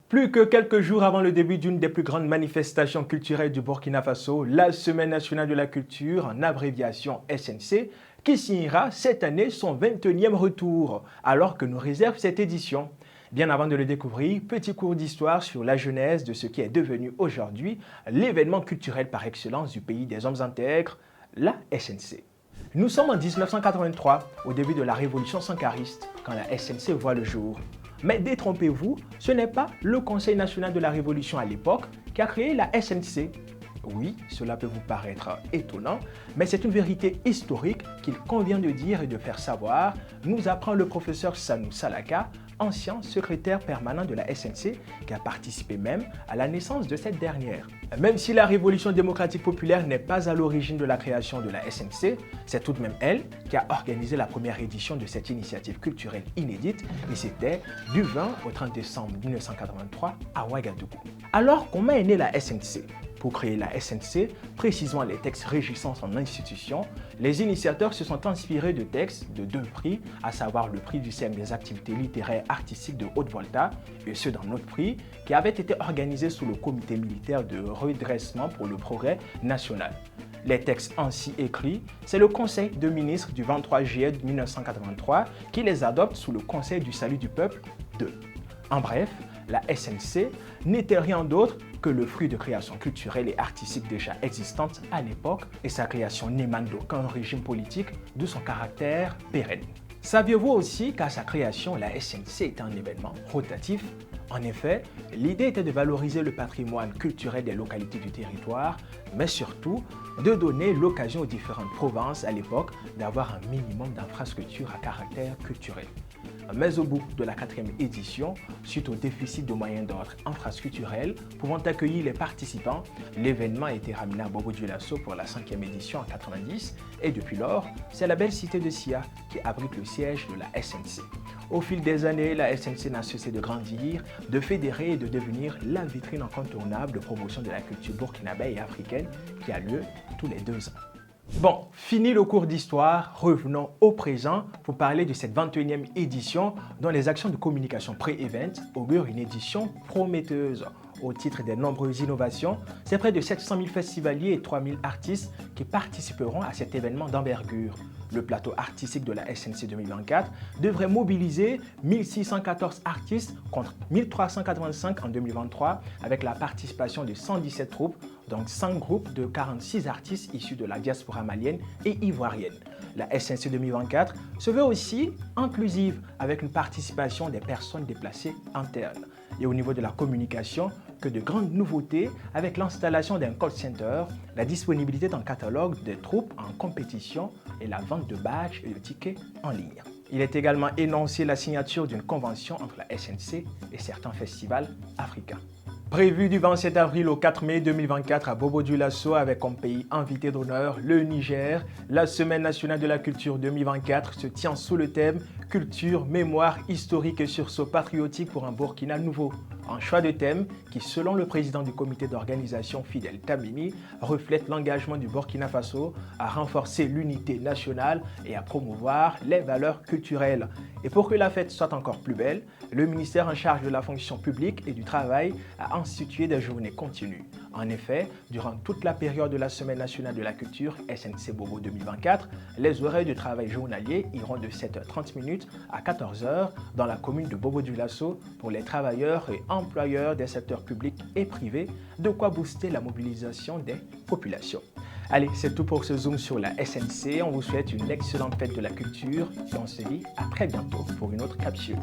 Plus que quelques jours avant le début d'une des plus grandes manifestations culturelles du Burkina Faso, la Semaine nationale de la culture, en abréviation SNC, qui signera cette année son 21e retour, alors que nous réserve cette édition. Bien avant de le découvrir, petit cours d'histoire sur la genèse de ce qui est devenu aujourd'hui l'événement culturel par excellence du pays des hommes intègres, la SNC. Nous sommes en 1983, au début de la révolution sankariste, quand la SNC voit le jour. Mais détrompez-vous, ce n'est pas le Conseil national de la Révolution à l'époque qui a créé la SNC. Oui, cela peut vous paraître étonnant, mais c'est une vérité historique qu'il convient de dire et de faire savoir, nous apprend le professeur Sanou Salaka, ancien secrétaire permanent de la SNC, qui a participé même à la naissance de cette dernière. Même si la Révolution démocratique populaire n'est pas à l'origine de la création de la SNC, c'est tout de même elle qui a organisé la première édition de cette initiative culturelle inédite, et c'était du 20 au 30 décembre 1983 à Ouagadougou. Alors, comment est née la SNC ? Pour créer la SNC, précisément les textes régissant son institution, les initiateurs se sont inspirés de textes de deux prix, à savoir le prix du CM des activités littéraires artistiques de Haute-Volta et ceux d'un autre prix qui avait été organisé sous le comité militaire de redressement pour le progrès national. Les textes ainsi écrits, c'est le Conseil de ministres du 23 juillet 1983 qui les adopte sous le Conseil du salut du peuple 2. En bref, la SNC n'était rien d'autre que le fruit de créations culturelles et artistiques déjà existantes à l'époque, et sa création n'émane d'aucun régime politique, d'où son caractère pérenne. Saviez-vous aussi qu'à sa création, la SNC était un événement rotatif ? En effet, l'idée était de valoriser le patrimoine culturel des localités du territoire, mais surtout de donner l'occasion aux différentes provinces à l'époque d'avoir un minimum d'infrastructures à caractère culturel. Mais au bout de la 4e édition, suite au déficit de moyens d'ordre infrastructurels pouvant accueillir les participants, l'événement a été ramené à Bobo-Dioulasso pour la 5e édition en 1990 et depuis lors, c'est la belle cité de Sia qui abrite le siège de la SNC. Au fil des années, la SNC n'a cessé de grandir, de fédérer et de devenir la vitrine incontournable de promotion de la culture burkinabé et africaine qui a lieu tous les 2 ans. Bon, fini le cours d'histoire, revenons au présent pour parler de cette 21e édition dont les actions de communication pré-event augurent une édition prometteuse. Au titre des nombreuses innovations, c'est près de 700 000 festivaliers et 3 000 artistes qui participeront à cet événement d'envergure. Le plateau artistique de la SNC 2024 devrait mobiliser 1614 artistes contre 1385 en 2023 avec la participation de 117 troupes, donc 5 groupes de 46 artistes issus de la diaspora malienne et ivoirienne. La SNC 2024 se veut aussi inclusive avec une participation des personnes déplacées internes. Et au niveau de la communication, que de grandes nouveautés avec l'installation d'un call center, la disponibilité d'un catalogue des troupes en compétition et la vente de badges et de tickets en ligne. Il est également énoncé la signature d'une convention entre la SNC et certains festivals africains. Prévu du 27 avril au 4 mai 2024 à Bobo-Dioulasso avec comme pays invité d'honneur le Niger, la Semaine nationale de la culture 2024 se tient sous le thème « Culture, mémoire, historique et sursaut patriotique pour un Burkina nouveau ». Un choix de thème qui, selon le président du comité d'organisation Fidel Tamini, reflète l'engagement du Burkina Faso à renforcer l'unité nationale et à promouvoir les valeurs culturelles. Et pour que la fête soit encore plus belle, le ministère en charge de la fonction publique et du travail a institué des journées continues. En effet, durant toute la période de la Semaine nationale de la culture SNC Bobo 2024, les horaires de travail journaliers iront de 7h30 à 14h dans la commune de Bobo-Dioulasso pour les travailleurs et employeurs des secteurs publics et privés, de quoi booster la mobilisation des populations. Allez, c'est tout pour ce zoom sur la SNC. On vous souhaite une excellente fête de la culture et on se dit à très bientôt pour une autre capsule.